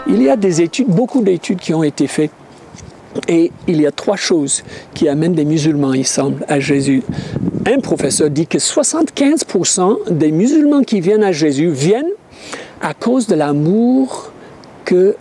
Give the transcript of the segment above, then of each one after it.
Il y a des études, beaucoup d'études qui ont été faites. Et il y a 3 choses qui amènent des musulmans, il semble, à Jésus. Un professeur dit que 75% des musulmans qui viennent à Jésus viennent à cause de l'amour que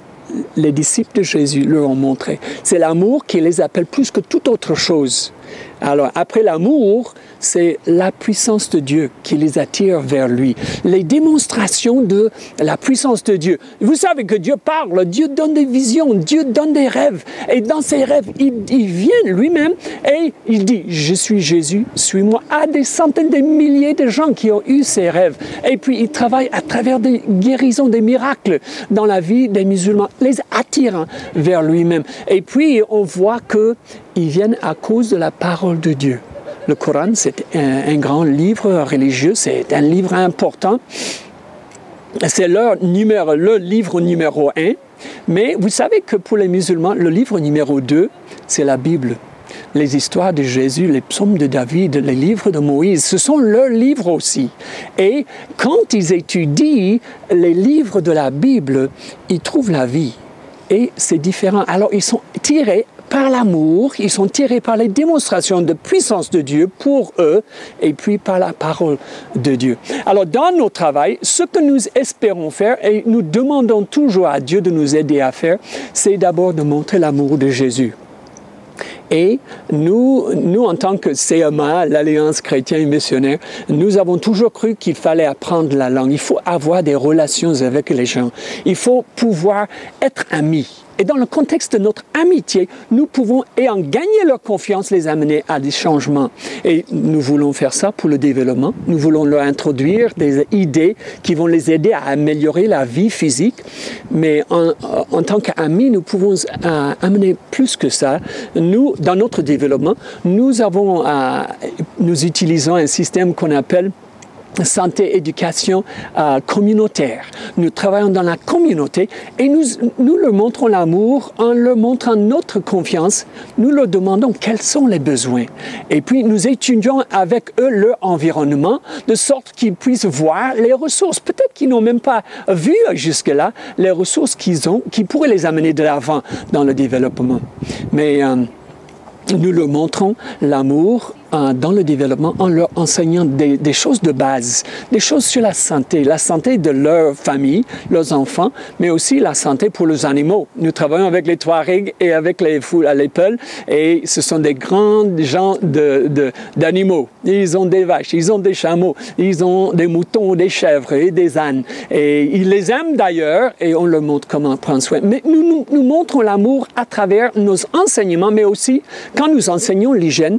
les disciples de Jésus leur ont montré. C'est l'amour qui les appelle plus que toute autre chose. Alors, après l'amour, c'est la puissance de Dieu qui les attire vers lui. Les démonstrations de la puissance de Dieu. Vous savez que Dieu parle, Dieu donne des visions, Dieu donne des rêves. Et dans ces rêves, il vient lui-même et il dit, je suis Jésus, suis-moi. À des centaines de milliers de gens qui ont eu ces rêves. Et puis, il travaille à travers des guérisons, des miracles dans la vie des musulmans, les attirant vers lui-même. Et puis, on voit qu'ils viennent à cause de la parole de Dieu. Le Coran, c'est un grand livre religieux, c'est un livre important. C'est le livre numéro 1. Mais vous savez que pour les musulmans, le livre numéro 2, c'est la Bible. Les histoires de Jésus, les psaumes de David, les livres de Moïse, ce sont leurs livres aussi. Et quand ils étudient les livres de la Bible, ils trouvent la vie. Et c'est différent. Alors, ils sont tirés par l'amour, ils sont tirés par les démonstrations de puissance de Dieu pour eux, et puis par la parole de Dieu. Alors, dans notre travail, ce que nous espérons faire, et nous demandons toujours à Dieu de nous aider à faire, c'est d'abord de montrer l'amour de Jésus. Et nous, en tant que CMA, l'Alliance chrétienne et missionnaire, nous avons toujours cru qu'il fallait apprendre la langue. Il faut avoir des relations avec les gens. Il faut pouvoir être amis. Et dans le contexte de notre amitié, nous pouvons, et en gagner leur confiance, les amener à des changements. Et nous voulons faire ça pour le développement. Nous voulons leur introduire des idées qui vont les aider à améliorer la vie physique. Mais en tant qu'amis, nous pouvons amener plus que ça. Nous, dans notre développement, nous utilisons un système qu'on appelle santé, éducation communautaire. Nous travaillons dans la communauté et nous leur montrons l'amour en leur montrant notre confiance. Nous leur demandons quels sont les besoins. Et puis, nous étudions avec eux leur environnement de sorte qu'ils puissent voir les ressources. Peut-être qu'ils n'ont même pas vu jusque-là les ressources qu'ils ont, qui pourraient les amener de l'avant dans le développement. Mais nous leur montrons l'amour dans le développement en leur enseignant des choses de base, des choses sur la santé de leur famille, leurs enfants, mais aussi la santé pour les animaux. Nous travaillons avec les Touaregs et avec les foules à l'Épel, et ce sont des grands gens d'animaux. Ils ont des vaches, ils ont des chameaux, ils ont des moutons, des chèvres et des ânes. Et ils les aiment d'ailleurs, et on leur montre comment prendre soin. Mais nous montrons l'amour à travers nos enseignements, mais aussi quand nous enseignons l'hygiène,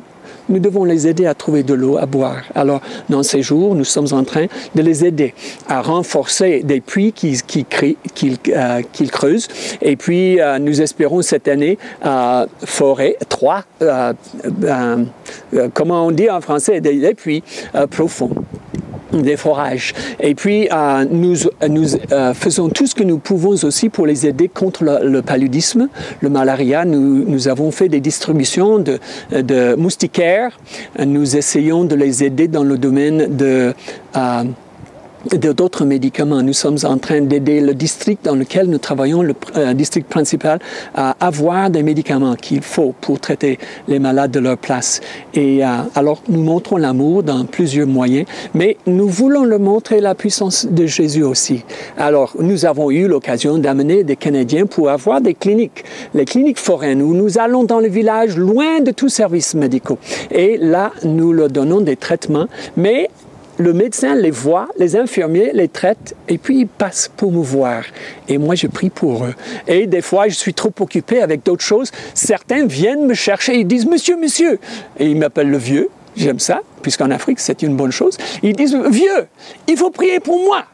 nous devons les aider à trouver de l'eau à boire. Alors, dans ces jours, nous sommes en train de les aider à renforcer des puits qu'ils creusent. Et puis, nous espérons cette année comment on dit en français, des puits profonds. Des forages. Et puis, nous faisons tout ce que nous pouvons aussi pour les aider contre le paludisme, le malaria. Nous avons fait des distributions de moustiquaires. Nous essayons de les aider dans le domaine d'autres médicaments. Nous sommes en train d'aider le district dans lequel nous travaillons, le district principal, à avoir des médicaments qu'il faut pour traiter les malades de leur place. Et alors, nous montrons l'amour dans plusieurs moyens, mais nous voulons leur montrer la puissance de Jésus aussi. Alors, nous avons eu l'occasion d'amener des Canadiens pour avoir des cliniques, les cliniques foraines, où nous allons dans les villages, loin de tous services médicaux. Et là, nous leur donnons des traitements, mais le médecin les voit, les infirmiers les traitent, et puis ils passent pour me voir. Et moi, je prie pour eux. Et des fois, je suis trop occupé avec d'autres choses. Certains viennent me chercher, ils disent « Monsieur, monsieur !» Et ils m'appellent le vieux. J'aime ça, puisqu'en Afrique, c'est une bonne chose. Ils disent « Vieux, il faut prier pour moi !»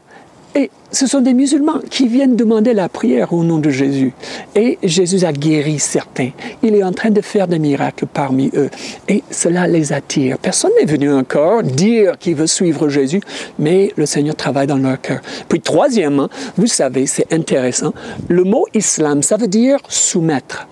Et ce sont des musulmans qui viennent demander la prière au nom de Jésus. Et Jésus a guéri certains. Il est en train de faire des miracles parmi eux. Et cela les attire. Personne n'est venu encore dire qu'il veut suivre Jésus, mais le Seigneur travaille dans leur cœur. Puis troisièmement, vous savez, c'est intéressant, le mot islam, ça veut dire soumettre.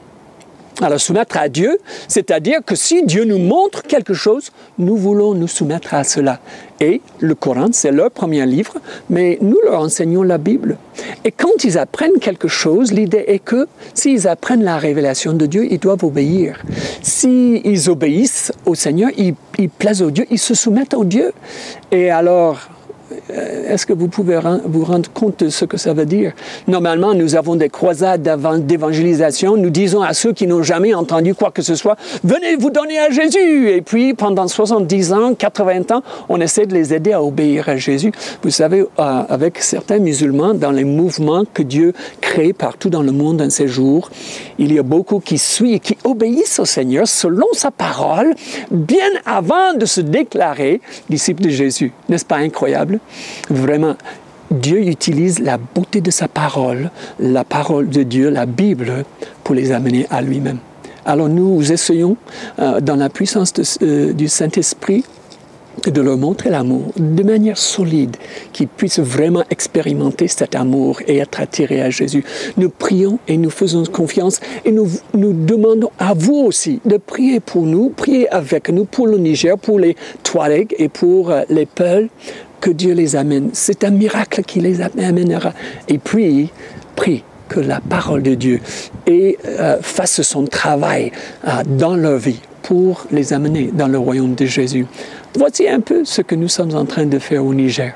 Alors, soumettre à Dieu, c'est-à-dire que si Dieu nous montre quelque chose, nous voulons nous soumettre à cela. Et le Coran, c'est leur premier livre, mais nous leur enseignons la Bible. Et quand ils apprennent quelque chose, l'idée est que s'ils apprennent la révélation de Dieu, ils doivent obéir. S'ils obéissent au Seigneur, ils plaisent au Dieu, ils se soumettent au Dieu. Et alors, est-ce que vous pouvez vous rendre compte de ce que ça veut dire? Normalement, nous avons des croisades d'évangélisation. Nous disons à ceux qui n'ont jamais entendu quoi que ce soit, « Venez vous donner à Jésus !» Et puis, pendant 70 ans, 80 ans, on essaie de les aider à obéir à Jésus. Vous savez, avec certains musulmans, dans les mouvements que Dieu crée partout dans le monde en ces jours, il y a beaucoup qui suivent et qui obéissent au Seigneur selon sa parole, bien avant de se déclarer disciples de Jésus. N'est-ce pas incroyable? Vraiment, Dieu utilise la beauté de sa parole, la parole de Dieu, la Bible, pour les amener à lui-même. Alors nous essayons, dans la puissance du Saint-Esprit, de leur montrer l'amour de manière solide, qu'ils puissent vraiment expérimenter cet amour et être attirés à Jésus. Nous prions et nous faisons confiance et nous demandons à vous aussi de prier pour nous, prier avec nous pour le Niger, pour les Touaregs et pour les Peuls, que Dieu les amène. C'est un miracle qui les amènera. Et puis, prie que la parole de Dieu fasse son travail dans leur vie pour les amener dans le royaume de Jésus. Voici un peu ce que nous sommes en train de faire au Niger.